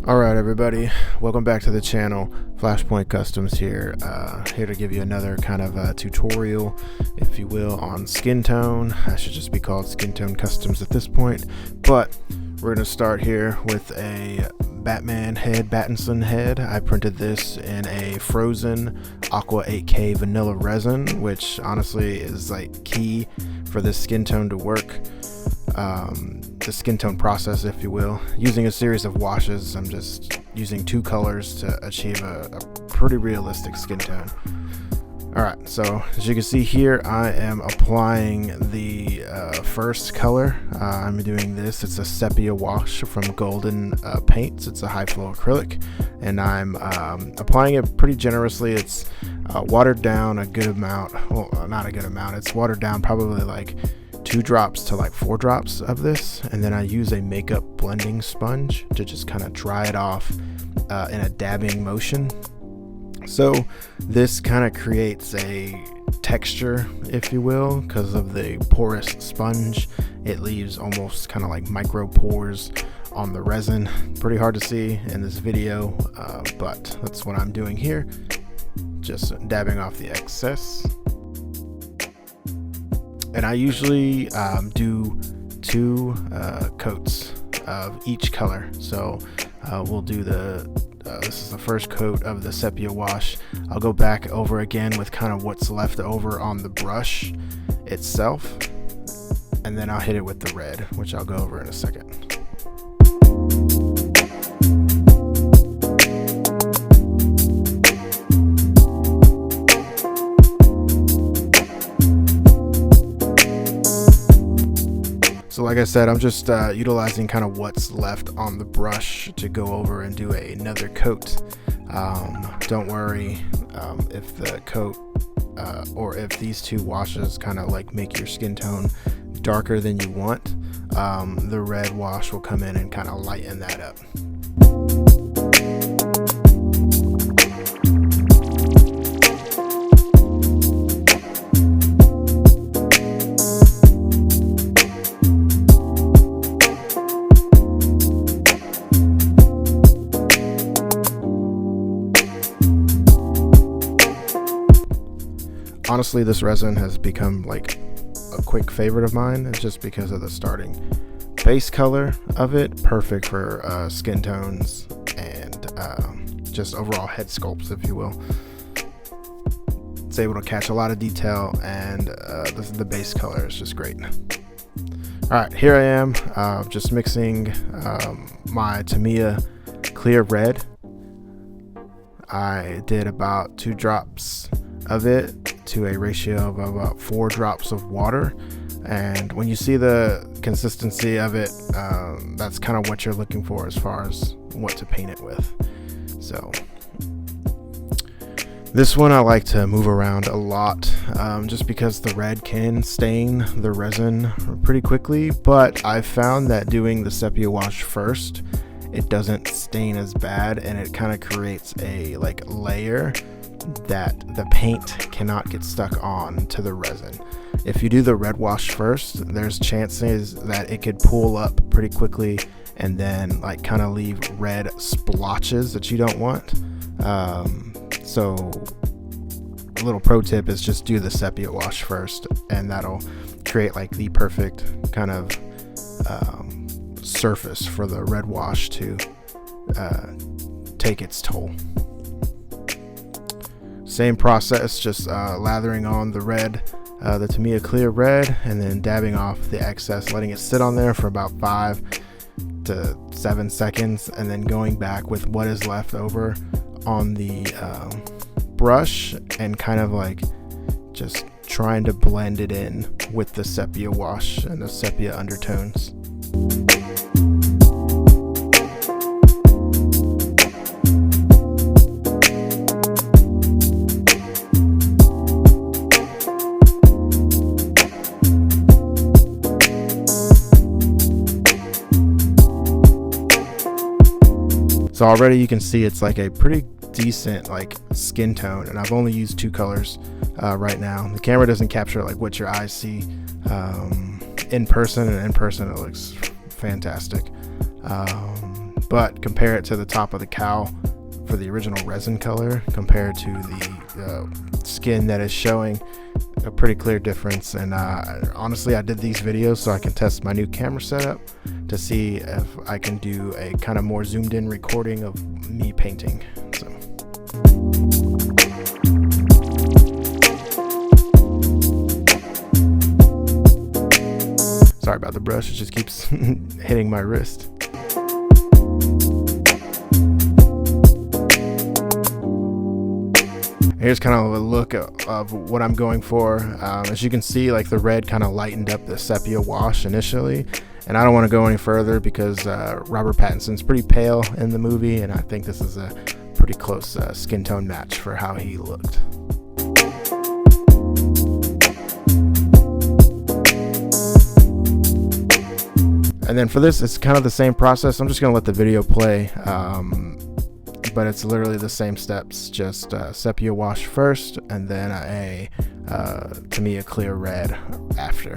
Alright everybody, welcome back to the channel. Flashpoint Customs here, here to give you another kind of tutorial, if you will, on skin tone. I should just be called Skin Tone Customs at this point, but we're going to start here with a Batman head, Battinson head. I printed this in a frozen Aqua 8K vanilla resin, which honestly is like key for this skin tone to work. The skin tone process, if you will, using a series of washes. I'm just using two colors to achieve a pretty realistic skin tone. Alright, so as you can see here, I am applying the first color. I'm doing this, it's a sepia wash from Golden Paints. It's a high flow acrylic, and I'm applying it pretty generously. It's watered down a good amount, well, not a good amount, it's watered down probably like 2 drops to like 4 drops of this, and then I use a makeup blending sponge to just kind of dry it off in a dabbing motion. So this kind of creates a texture, if you will, because of the porous sponge. It leaves almost kind of like micro pores on the resin. Pretty hard to see in this video, but that's what I'm doing here, just dabbing off the excess. And I usually do 2 coats of each color. So we'll do this is the first coat of the sepia wash. I'll go back over again with kind of what's left over on the brush itself, and then I'll hit it with the red, which I'll go over in a second. So like I said, I'm just utilizing kind of what's left on the brush to go over and do another coat. Don't worry if the coat or if these 2 washes kind of like make your skin tone darker than you want. The red wash will come in and kind of lighten that up. Honestly, this resin has become like a quick favorite of mine. It's just because of the starting base color of it. Perfect for skin tones and just overall head sculpts, if you will. It's able to catch a lot of detail, and the base color is just great. Alright, here I am just mixing my Tamiya clear red. I did about 2 drops of it to a ratio of about 4 drops of water, and when you see the consistency of it, that's kind of what you're looking for as far as what to paint it with. So this one I like to move around a lot, just because the red can stain the resin pretty quickly, but I found that doing the sepia wash first, it doesn't stain as bad, and it kind of creates a like layer that the paint cannot get stuck on to the resin. If you do the red wash first, there's chances that it could pull up pretty quickly and then like kind of leave red splotches that you don't want. So a little pro tip is just do the sepia wash first, and that'll create like the perfect kind of surface for the red wash to take its toll. Same process, just lathering on the red, the Tamiya clear red, and then dabbing off the excess, letting it sit on there for about 5 to 7 seconds, and then going back with what is left over on the brush and kind of like just trying to blend it in with the sepia wash and the sepia undertones. So already you can see it's like a pretty decent like skin tone, and I've only used 2 colors right now. The camera doesn't capture like what your eyes see in person, and in person it looks fantastic. but compare it to the top of the cow for the original resin color compared to the skin that is showing, a pretty clear difference. And honestly, I did these videos so I can test my new camera setup to see if I can do a kind of more zoomed in recording of me painting. So sorry about the brush, it just keeps hitting my wrist. Here's kind of a look of what I'm going for. As you can see, like the red kind of lightened up the sepia wash initially, and I don't want to go any further because Robert Pattinson's pretty pale in the movie, and I think this is a pretty close skin tone match for how he looked. And then for this, it's kind of the same process. I'm just going to let the video play. But it's literally the same steps, just sepia wash first and then to me a clear red after.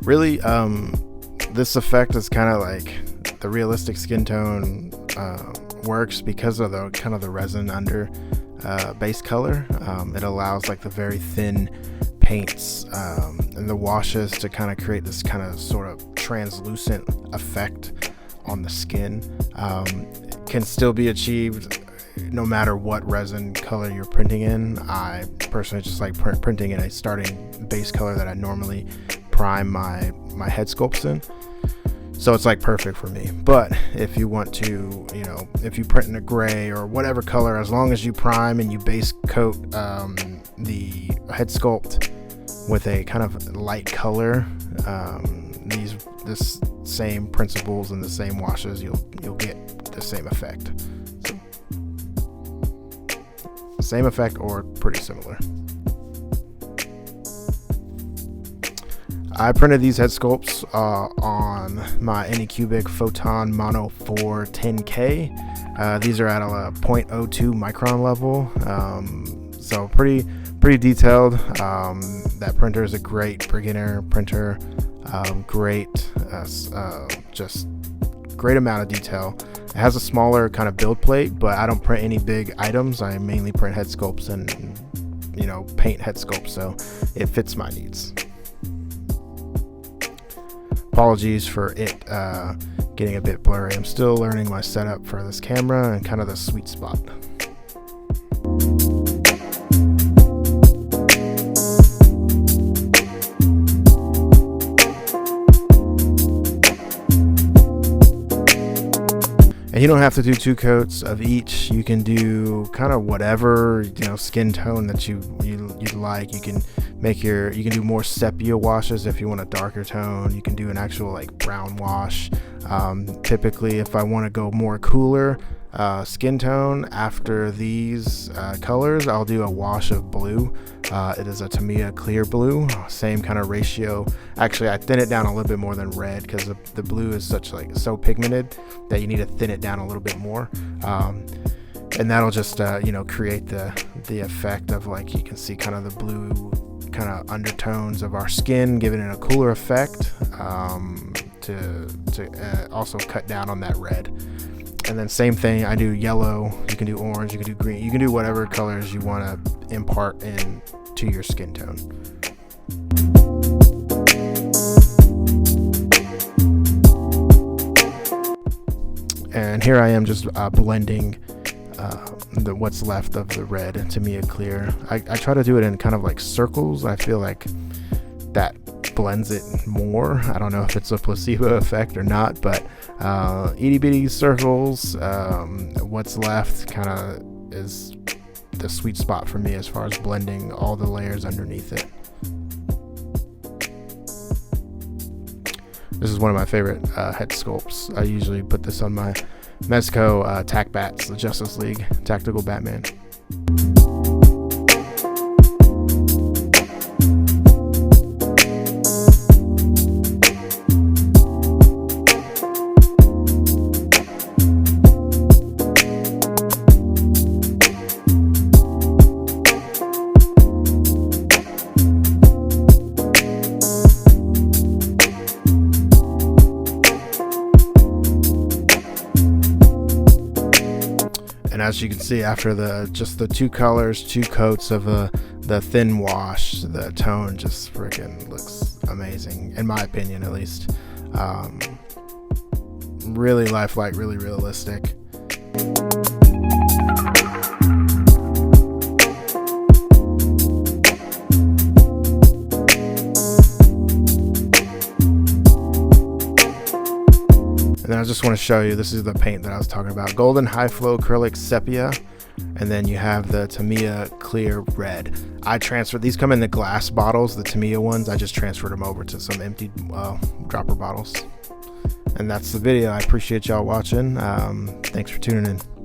Really, this effect is kind of like the realistic skin tone works because of the kind of the resin under base color. It allows like the very thin paints and the washes to kind of create this kind of sort of translucent effect on the skin. It can still be achieved no matter what resin color you're printing in. I personally just like printing in a starting base color that I normally prime my head sculpts in, so it's like perfect for me. But if you want to, if you print in a gray or whatever color, as long as you prime and you base coat the head sculpt with a kind of light color, this same principles and the same washes, you'll get the same effect. So, same effect or pretty similar. I printed these head sculpts on my Anycubic Photon Mono 4 10K. These are at a 0.02 micron level, so pretty detailed. That printer is a great beginner printer. Just great amount of detail. It has a smaller kind of build plate, but I don't print any big items. I mainly print head sculpts and paint head sculpts, so it fits my needs. Apologies for it getting a bit blurry. I'm still learning my setup for this camera and kind of the sweet spot. And you don't have to do 2 coats of each. You can do kind of whatever skin tone that you'd like. You can do more sepia washes if you want a darker tone. You can do an actual like brown wash. Typically, if I want to go more cooler skin tone after these colors, I'll do a wash of blue. It is a Tamiya clear blue, same kind of ratio. Actually, I thin it down a little bit more than red because the blue is so pigmented that you need to thin it down a little bit more. And that'll just create the effect of, like, you can see kind of the blue kind of undertones of our skin, giving it a cooler effect, to also cut down on that red. And then same thing, I do yellow, you can do orange, you can do green, you can do whatever colors you want to impart into your skin tone. And here I am just blending what's left of the red into Tamiya clear. I try to do it in kind of like circles. I feel like that blends it more. I don't know if it's a placebo effect or not, but itty bitty circles. What's left kind of is the sweet spot for me as far as blending all the layers underneath it. This is one of my favorite head sculpts. I usually put this on my Mezco Tac Bats, the Justice League Tactical Batman. And as you can see, after just the two colors, two coats of the thin wash, the tone just freaking looks amazing, in my opinion at least. Really lifelike, really realistic. And then I just want to show you, this is the paint that I was talking about. Golden High Flow Acrylic Sepia. And then you have the Tamiya Clear Red. I transferred, these come in the glass bottles, the Tamiya ones. I just transferred them over to some empty dropper bottles. And that's the video. I appreciate y'all watching. Thanks for tuning in.